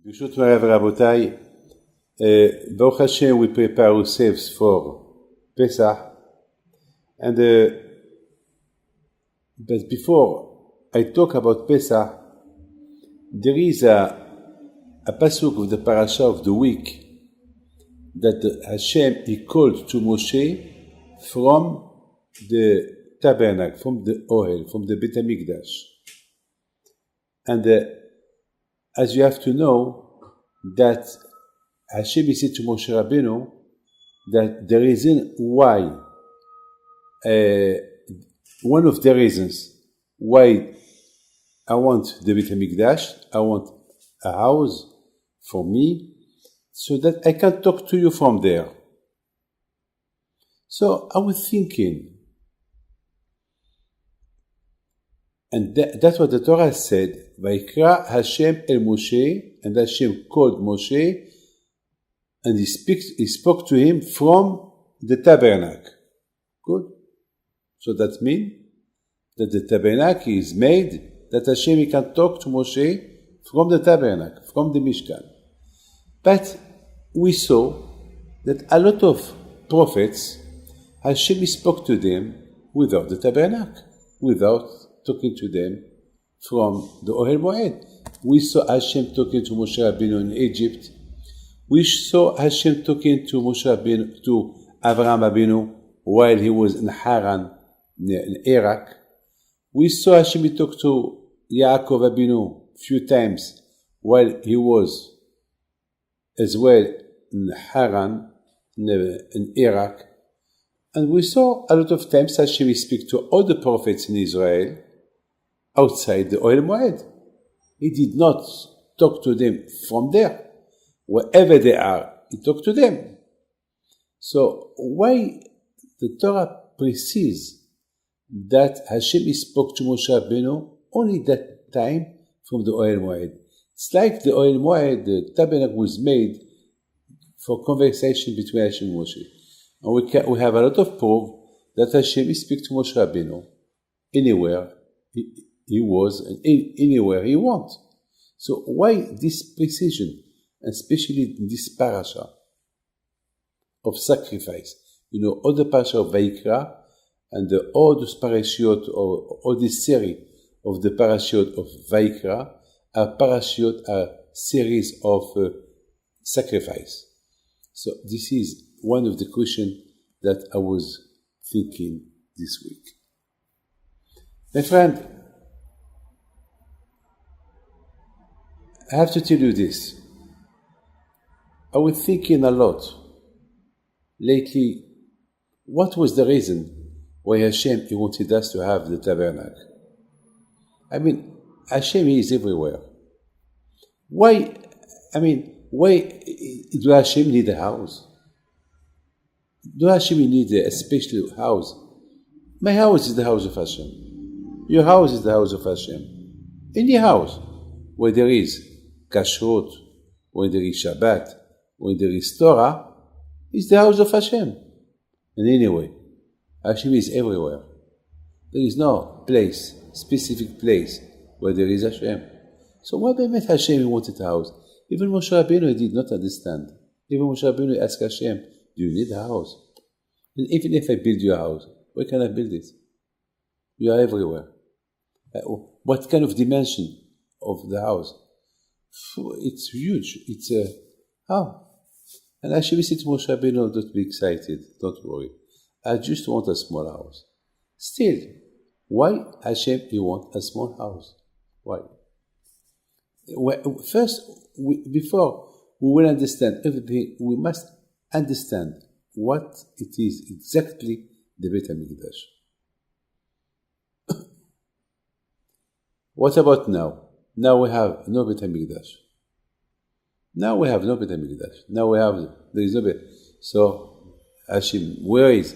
B'shut Marav Rabotai, Baruch Hashem, we prepare ourselves for Pesach, and but before I talk about Pesach, there is a pasuk of the parasha of the week that Hashem he called to Moshe from the tabernacle, from the Ohel, from the Beit HaMikdash. And as you have to know that Hashem said to Moshe Rabbeinu that the reason why, one of the reasons why I want the Beit HaMikdash, I want a house for me, so that I can talk to you from there. So I was thinking, and that's what the Torah said, Vayikra Hashem el Moshe, and Hashem called Moshe, and he spoke to him from the tabernacle. Good. So that means that the tabernacle is made, that Hashem can talk to Moshe from the tabernacle, from the Mishkan. But we saw that a lot of prophets, Hashem spoke to them without the tabernacle, without talking to them from the Ohel Moed. We saw Hashem talking to Moshe Rabbeinu in Egypt. We saw Hashem talking to Moshe Rabbeinu, to Avraham Rabbeinu, while he was in Haran, in Iraq. We saw Hashem talk to Yaakov Rabbeinu few times while he was as well in Haran, in Iraq. And we saw a lot of times Hashem speak to all the prophets in Israel outside the Ohel Moed. He did not talk to them from there. Wherever they are, he talked to them. So why the Torah precedes that Hashem spoke to Moshe Rabbeinu only that time from the Ohel Moed? It's like the Ohel Moed, the tabernacle was made for conversation between Hashem and Moshe. And we have a lot of proof that Hashem speaks to Moshe Rabbeinu anywhere he was and anywhere he wants. So why this precision, especially in this parasha of sacrifice? You know, all the parasha of Vayikra and all those parashiyot, or all this series of the parashiyot of Vayikra are parashiyot, are series of sacrifice. So this is one of the questions that I was thinking this week. My friend, I have to tell you this. I was thinking a lot lately, what was the reason why Hashem he wanted us to have the tabernacle? I mean, Hashem is everywhere. Why do Hashem need a house? Do Hashem need a special house? My house is the house of Hashem. Your house is the house of Hashem. Any house where there is kashrut, where there is Shabbat, where there is Torah, is the house of Hashem. And anyway, Hashem is everywhere. There is no place, specific place, where there is Hashem. So why met Hashem wanted a house? Even Moshe Rabbeinu did not understand. Even Moshe Rabbeinu asked Hashem, do you need a house? And even if I build you a house, where can I build it? You are everywhere. What kind of dimension of the house? It's huge. It's how? And Hashem said to Moshe Rabbeinu, don't be excited, don't worry. I just want a small house. Still, why Hashem you want a small house? Why? First, before we will understand everything, we must understand what it is exactly the Beit HaMikdash. What about now? Now we have no Beit HaMikdash. Now we have no Beit HaMikdash. Now there is no Beit. So Hashem, where is?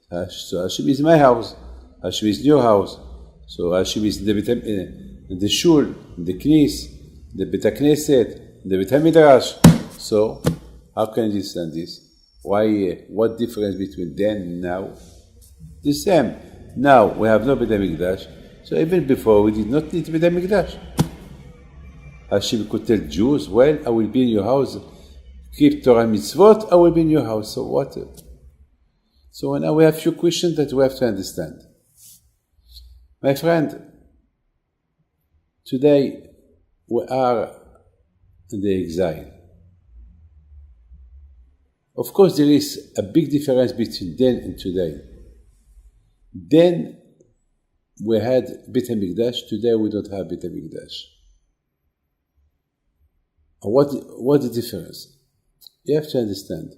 So Hashem is my house. Hashem is your house. So Hashem is the Beit in the Shul, the Knis, the Beit HaKnesset, the Beit HaMidrash. So how can you understand this? Why? What difference between then and now? The same. Now we have no Beit HaMikdash. So even before we did not need Beit HaMikdash. Hashem could tell Jews, well, I will be in your house, keep Torah mitzvot, I will be in your house. So what? So now we have a few questions that we have to understand. My friend, today we are in the exile. Of course, there is a big difference between then and today. Then we had Beit HaMikdash, today we don't have Beit HaMikdash. What the difference? You have to understand.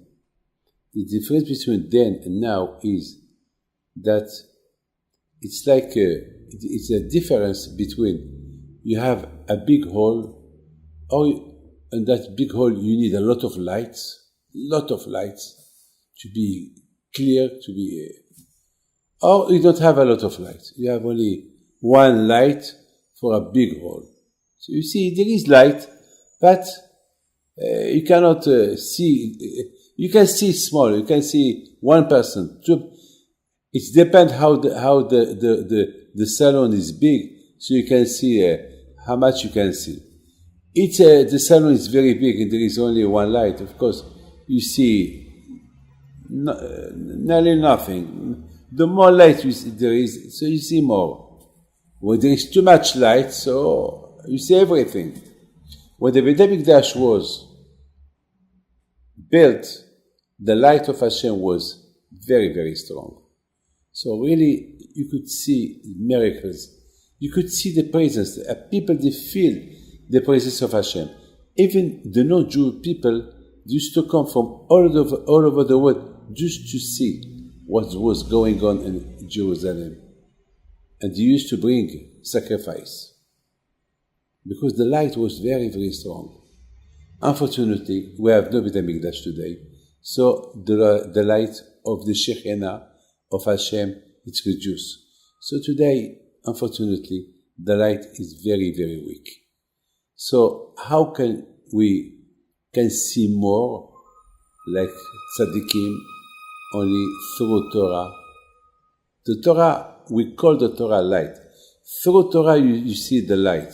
The difference between then and now is that it's like it's a difference between you have a big hole, or in that big hole you need a lot of lights to be clear, to be, or you don't have a lot of light. You have only one light for a big hole. So you see, there is light, but you cannot see. You can see small. You can see one person. It depends how the salon is big, so you can see how much you can see. The salon is very big and there is only one light. Of course, you see nearly nothing. The more light there is, so you see more. When there is too much light, so you see everything. When the Beit HaMikdash was built, the light of Hashem was very, very strong. So really, you could see miracles. You could see the presence. People, they feel the presence of Hashem. Even the non-Jew people used to come from all over the world just to see what was going on in Jerusalem. And they used to bring sacrifice. Because the light was very, very strong. Unfortunately, we have no Beit HaMikdash today. So the light of the Shekhinah of Hashem is reduced. So today, unfortunately, the light is very, very weak. So how can we see more like tzaddikim only through Torah? The Torah, we call the Torah light. Through Torah, you see the light.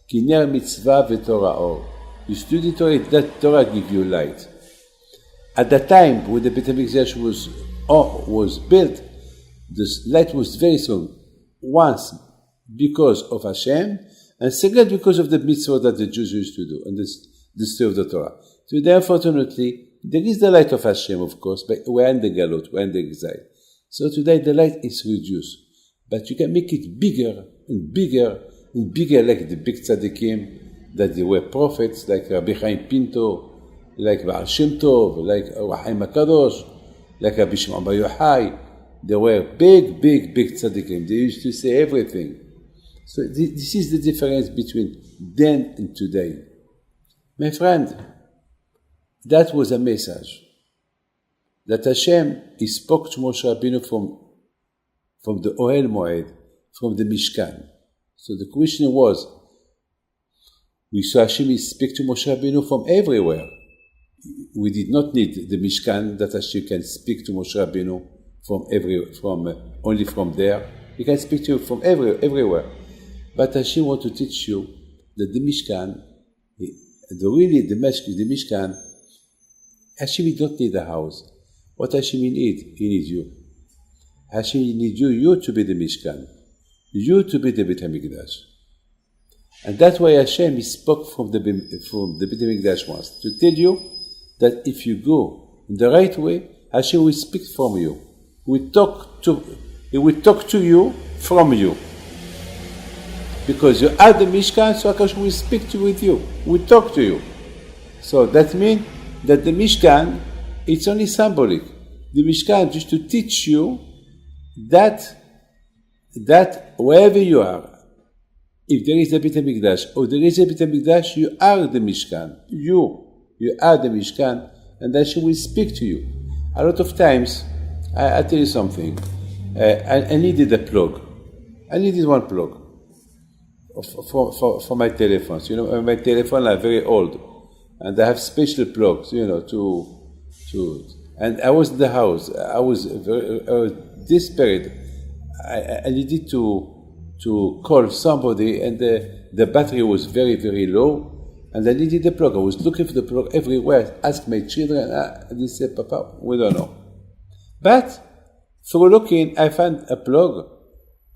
Ki ner mitzvah v'Torah or. You study Torah, that Torah gives you light. At the time when the Beit HaMikdash was built, the light was very strong. Once, because of Hashem, and second, because of the mitzvah that the Jews used to do, and the story of the Torah. Today, unfortunately, there is the light of Hashem, of course, but we're in the galot, we're in the exile. So today, the light is reduced. But you can make it bigger and bigger and bigger, like the big tzaddikim, that they were prophets, like Rabbi Chaim Pinto, like Baal Shem Tov, like Chaim HaKadosh, like Rabbi Shimon Bar Yochai. They were big tzaddikim. They used to say everything. So this is the difference between then and today. My friend, that was a message. That Hashem, He spoke to Moshe Rabbeinu from the Ohel Moed, from the Mishkan. So the question was, we saw Hashem speak to Moshe Rabbeinu from everywhere. We did not need the Mishkan that Hashem can speak to Moshe Rabbeinu only from there. He can speak to you from everywhere. But Hashem wants to teach you that the Mishkan, the Mishkan, Hashem don't need a house. What Hashem needs? He needs you. Hashem needs you to be the Mishkan, you to be the Beit HaMikdash. And that's why Hashem spoke from the Beit HaMikdash once, to tell you that if you go in the right way, Hashem will speak from you. He will talk to you from you. Because you are the Mishkan, so Hashem will speak with you, will talk to you. So that means that the Mishkan, it's only symbolic. The Mishkan just to teach you that wherever you are, if there is a Beit HaMikdash or there is a Beit HaMikdash, you are the Mishkan. You are the Mishkan, and Hashem will speak to you. A lot of times, I tell you something. I needed a plug. I needed one plug for my telephones. You know, my telephones are very old, and I have special plugs. You know, and I was in the house. I was desperate. I needed to call somebody, and the battery was very, very low, And I needed the plug. I was looking for the plug everywhere. Asked my children, and they said, Papa, we don't know. But through looking, I found a plug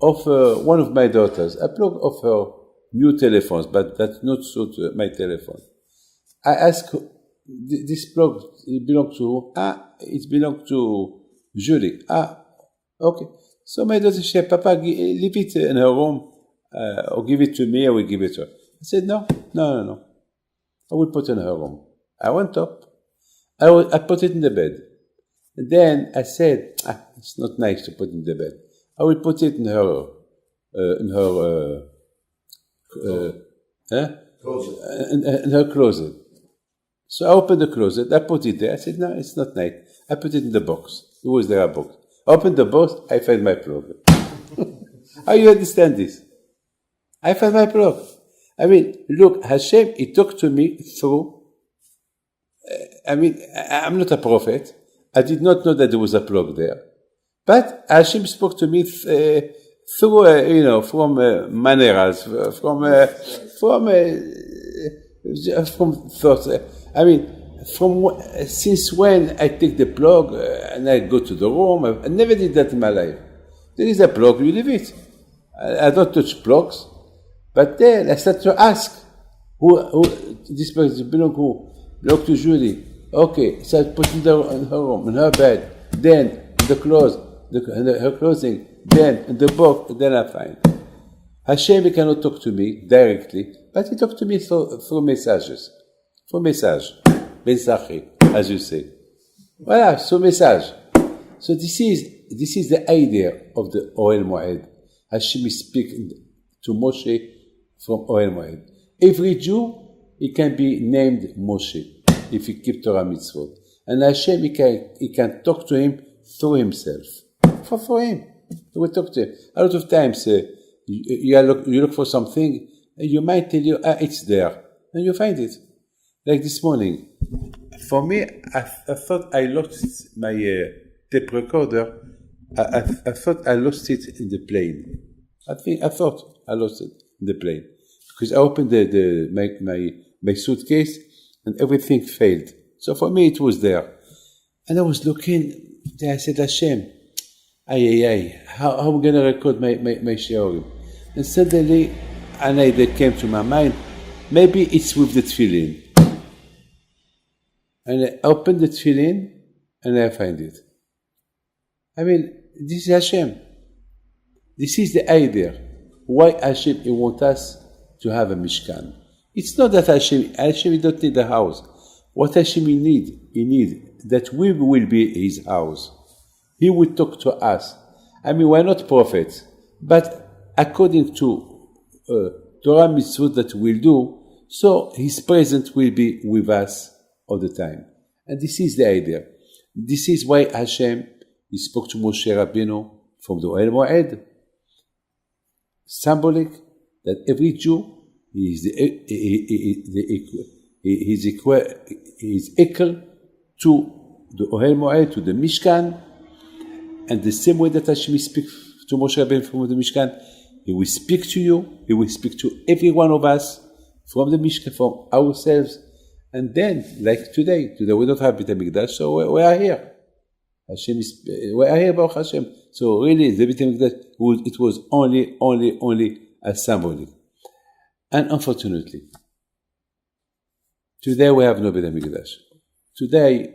of one of my daughters, a plug of her new telephones, but that not suit my telephone. I asked, this plug, it belongs to who? It belongs to Julie. Okay. So my daughter said, Papa, leave it in her room, or give it to me, I will give it to her. I said, no. I will put it in her room. I went up. I put it in the bed. And then I said, it's not nice to put it in the bed. I will put it in her closet. So I opened the closet. I put it there. I said, no, it's not nice. I put it in the box. It was there a box. I opened the box. I found my plug. How you understand this? I found my plug. I mean, look, Hashem, he talked to me through, I'm not a prophet. I did not know that there was a plug there. But Hashem spoke to me through, from maneras, from thoughts. Since when I take the plug and I go to the room, I never did that in my life. There is a plug, you leave it. I don't touch plugs. But then I started to ask, who this person belong who? Belong to Julie. Okay, so I put it in her room, in her bed, then the clothes, her clothing, then in the book, then I find. Hashem cannot talk to me directly, but he talked to me through messages. Through message. Mensaje, as you say. Voilà, so message. So this is the idea of the Ohel Moed. Hashem speaks to Moshe from Ohel Moed. Every Jew, he can be named Moshe if he keeps Torah mitzvot. And Hashem, he can talk to him through himself. For him. He will talk to him. A lot of times, you look for something, and your mind tell you, it's there. And you find it. Like this morning. For me, I thought I lost my tape recorder. I thought I lost it in the plane. I thought I lost it in the plane. Because I opened my suitcase and everything failed. So for me it was there. And I was looking, I said, Hashem, how am I going to record my shiurim? And suddenly an idea came to my mind, maybe it's with the tefillin. And I opened the tefillin and I find it. This is Hashem. This is the idea. Why Hashem wants us to have a Mishkan. It's not that Hashem don't need a house. What Hashem he need that we will be his house. He will talk to us. We're not prophets, but according to Torah mitzvot that we'll do, so his presence will be with us all the time. And this is the idea. This is why Hashem, he spoke to Moshe Rabbeinu from the Ohel Moed. Symbolic that every Jew is equal to the Ohel Moed, to the Mishkan, and the same way that Hashem speaks to Moshe Rabbeinu from the Mishkan, he will speak to you, he will speak to every one of us from the Mishkan, from ourselves, and then, like today we don't have Beit HaMikdash, so we are here. We are here, Baruch Hashem. So really, the Beit HaMikdash, it was only a symbolic. And unfortunately, today we have no Beit HaMikdash. Today,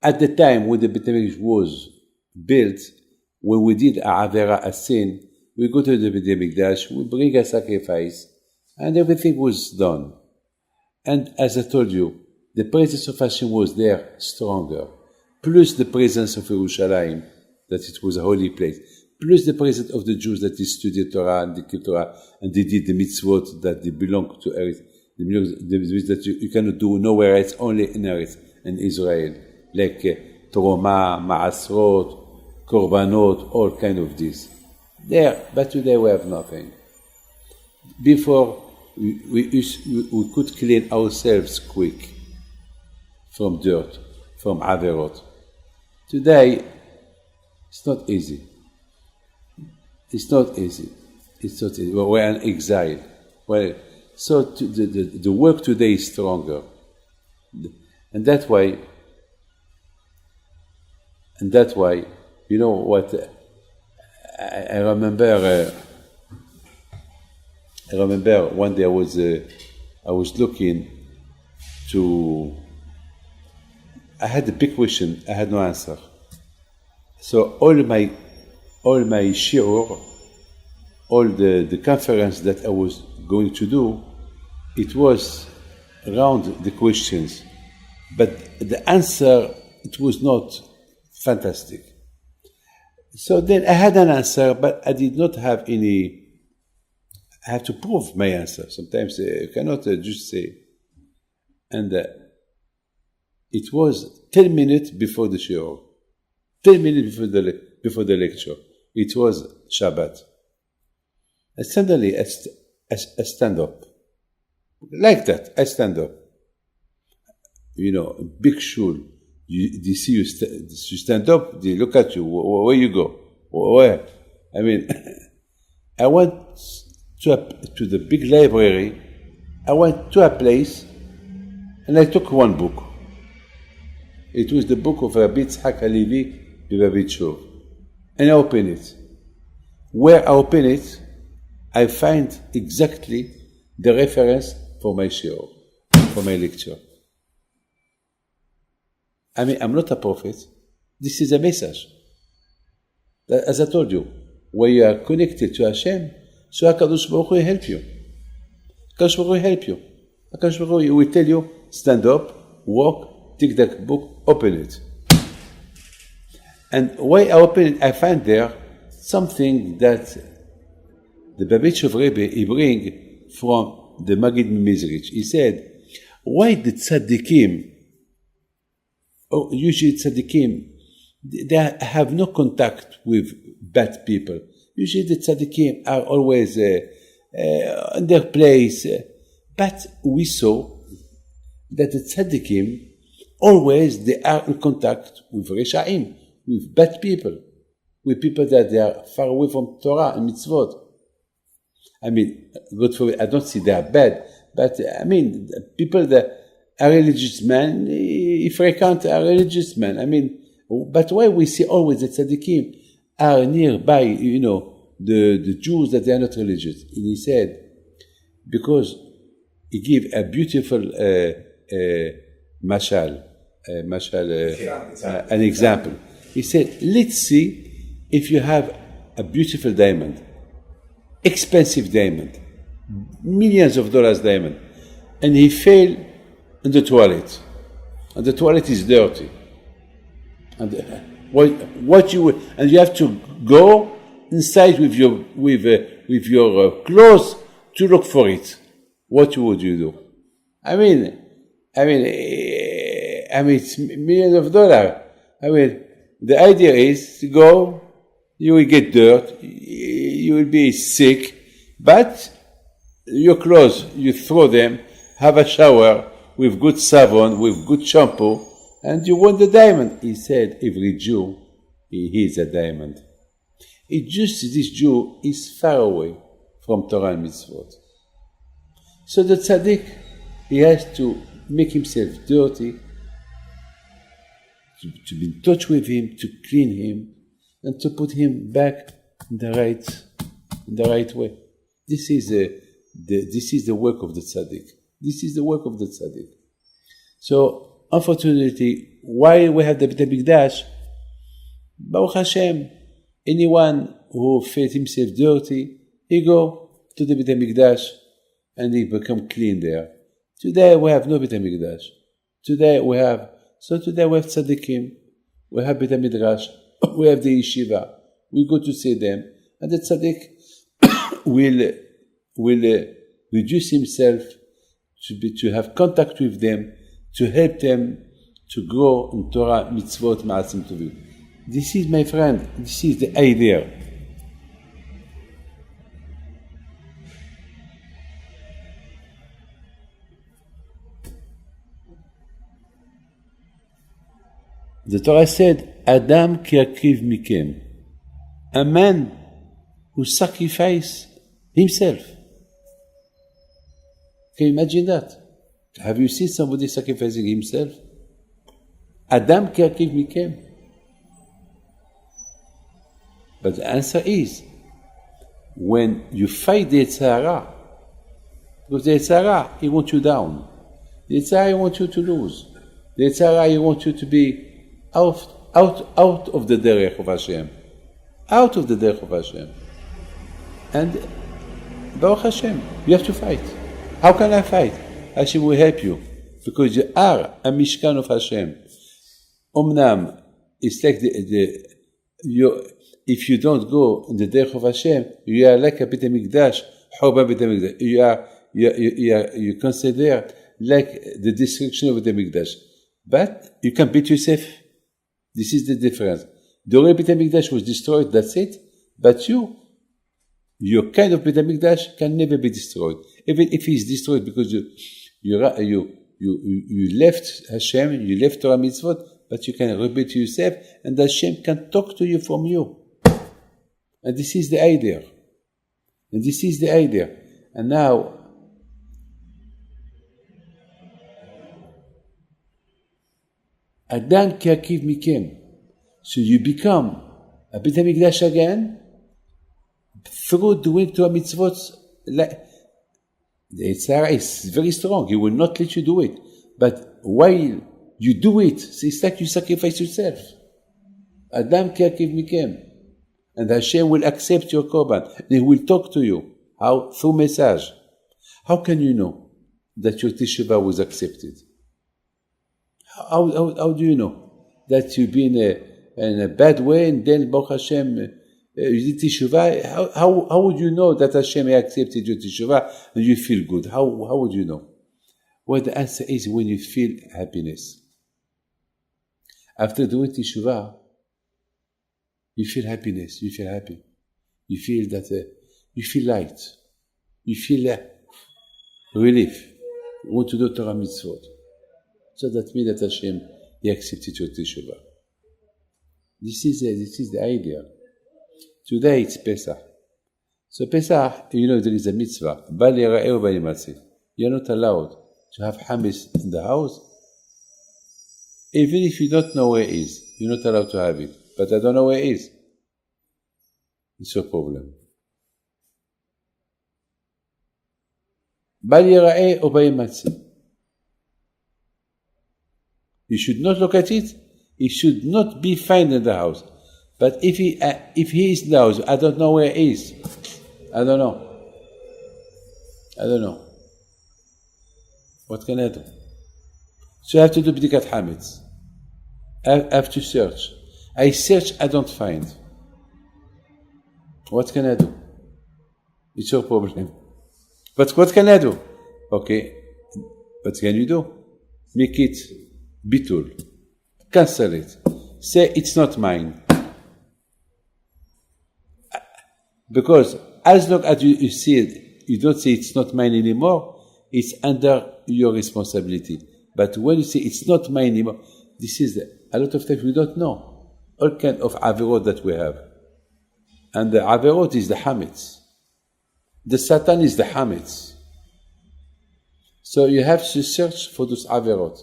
at the time when the Beit HaMikdash was built, when we did a sin, we go to the Beit HaMikdash, we bring a sacrifice, and everything was done. And as I told you, the presence of Hashem was there stronger, plus the presence of Yerushalayim, that it was a holy place, plus the presence of the Jews that they studied Torah and they kept Torah and they did the mitzvot that they belong to Eretz, the mitzvot that you cannot do nowhere else, only in Eretz, in Israel, like Troma, Ma'asrot, Korbanot, all kind of this. There, but today we have nothing. Before, we could clean ourselves quick from dirt, from averot. Today, it's not easy. It's not easy. We're in exile. Well, so the work today is stronger. And that way, you know what, I remember one day I was looking to, I had a big question, I had no answer. So all my shiur, all the conference that I was going to do, it was around the questions. But the answer, it was not fantastic. So then I had an answer, but I did not have any, I have to prove my answer. Sometimes you cannot just say. And it was 10 minutes before the shiur, 10 minutes before the lecture. It was Shabbat. And suddenly I stand up. Like that, I stand up. You know, big shul. They see you stand up, they look at you, where you go? Where? I mean, I went to the big library, I went to a place, and I took one book. It was the book of Rabbi Yitzhak Halevi, Bibabit Shur. And I open it. Where I open it, I find exactly the reference for my shiur, for my lecture. I mean, I'm not a prophet. This is a message. As I told you, when you are connected to Hashem, so HaKadosh Baruch Hu will help you. HaKadosh Baruch Hu will help you. HaKadosh Baruch Hu will tell you, stand up, walk, take that book, open it. And when I open it, I find there something that the Babitchev Rebbe, he bring from the Maggid Mizrich. He said, why the tzaddikim, usually tzaddikim, they have no contact with bad people. Usually the tzaddikim are always in their place. But we saw that the tzaddikim, always they are in contact with Reshaim, with bad people, with people that they are far away from Torah and mitzvot. I mean, God forbid, I don't see they are bad, but I mean, people that are religious men, if frequent a religious man, I mean, but why we see always that tzaddikim are nearby, you know, the Jews that they are not religious? And he said, because he gave a beautiful an example. He said, let's see if you have a beautiful diamond, expensive diamond, millions of dollars diamond, and he fell in the toilet, and the toilet is dirty, and what you will, and you have to go inside with your clothes to look for it. What would you do? I mean, it's millions of dollars. I mean, the idea is to go, you will get dirt, you will be sick, but your clothes, you throw them, have a shower with good savon, with good shampoo, and you want the diamond. He said, every Jew, he is a diamond. It's just this Jew is far away from Torah and mitzvot. So the tzaddik, he has to make himself dirty, to be in touch with him, to clean him, and to put him back in the right way. This is the work of the tzaddik. This is the work of the tzaddik. So, unfortunately, while we have the Beit HaMikdash, Baruch Hashem, anyone who felt himself dirty, he go to the Beit HaMikdash and he become clean there. Today we have no Beit HaMikdash. Today we have tzaddikim, we have Beit HaMidrash, we have the yeshiva. We go to see them, and the tzaddik will reduce himself to have contact with them, to help them to grow in Torah, mitzvot, ma'asim tovim. This is, my friend, this is the idea. The Torah said, Adam ki akriv mikem, a man who sacrificed himself. Can you imagine that? Have you seen somebody sacrificing himself? Adam Kerkiv Mikem. But the answer is, when you fight the Yetzirah, because the Yetzirah, he wants you down. The Yetzirah, he wants you to lose. The Yetzirah, he wants you to be out of the derech of Hashem. Out of the derech of Hashem. And Baruch Hashem, you have to fight. How can I fight? Hashem will help you. Because you are a Mishkan of Hashem. Omnam, it's like if you don't go in the derech of Hashem, you are like a Beit HaMikdash, Churban Beit HaMikdash. You consider like the destruction of Beit HaMikdash. But you can beat yourself. This is the difference. The only Beit HaMikdash was destroyed, that's it. But your kind of Beit HaMikdash can never be destroyed. Even if it's destroyed because you left Hashem, you left Torah Mitzvot, but you can repeat to yourself, and Hashem can talk to you from you. And this is the idea. And now, Adam Kerkiv Mikem. So you become a Beit HaMikdash again through doing Torah Mitzvot. The Yetzirah is very strong. He will not let you do it. But while you do it, it's like you sacrifice yourself. Adam Kerkiv Mikem. And Hashem will accept your korban. He will talk to you. How? Through message. How can you know that your teshuvah was accepted? How do you know that you've been in a bad way and then Baruch Hashem you did teshuvah? How would you know that Hashem accepted your teshuvah and you feel good? How would you know? Well, the answer is when you feel happiness. After doing teshuvah, you feel happiness. You feel happy. You feel that you feel light. You feel relief. You want to do Torah Mitzvot. So that means that Hashem, He accepted your teshuvah. This is the idea. Today it's Pesach. So Pesach, there is a mitzvah. Bal yira'eh bal yimatzeh. You're not allowed to have hametz in the house. Even if you don't know where it is, you're not allowed to have it. But I don't know where it is. It's your problem. Bal yira'eh bal yimatzeh. You should not look at it. It should not be found in the house. But if he is in the house, I don't know where he is. I don't know. What can I do? So I have to do bdikat hametz. I have to search. I search, I don't find. What can I do? It's your problem. But what can I do? Okay. What can you do? Make it bitul. Cancel it. Say it's not mine. Because as long as you see it, you don't say it's not mine anymore, it's under your responsibility. But when you say it's not mine anymore, this is a lot of times we don't know. All kind of averot that we have. And the averot is the hametz. The Satan is the hametz. So you have to search for those averot.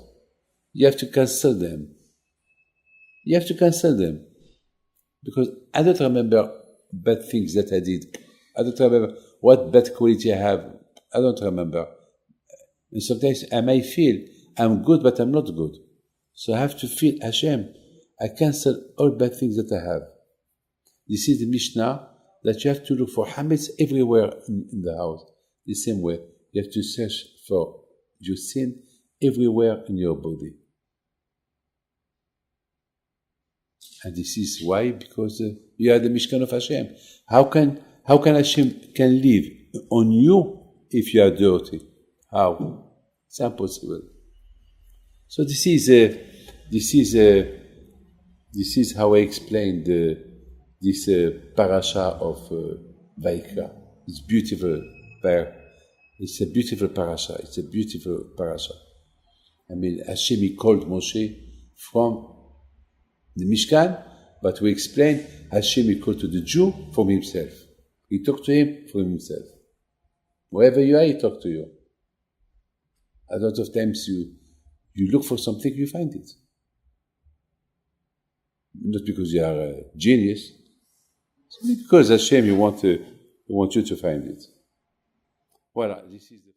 You have to cancel them. Because I don't remember bad things that I did. I don't remember what bad quality I have. I don't remember. And sometimes I may feel I'm good, but I'm not good. So I have to feel, Hashem, I cancel all bad things that I have. This is the Mishnah, that you have to look for hametz everywhere in the house. The same way, you have to search for your sin everywhere in your body. And this is why, because you are the Mishkan of Hashem. How can Hashem can live on you if you are dirty? How? It's impossible. So this is how I explained this parasha of Vaikra. It's beautiful. It's a beautiful parasha. I mean, Hashem he called Moshe from the Mishkan, but we explained Hashem he called to the Jew from himself. He talked to him from himself. Wherever you are, he talked to you. A lot of times you look for something, you find it. Not because you are a genius, simply because Hashem, you want you to find it. Voilà, this is the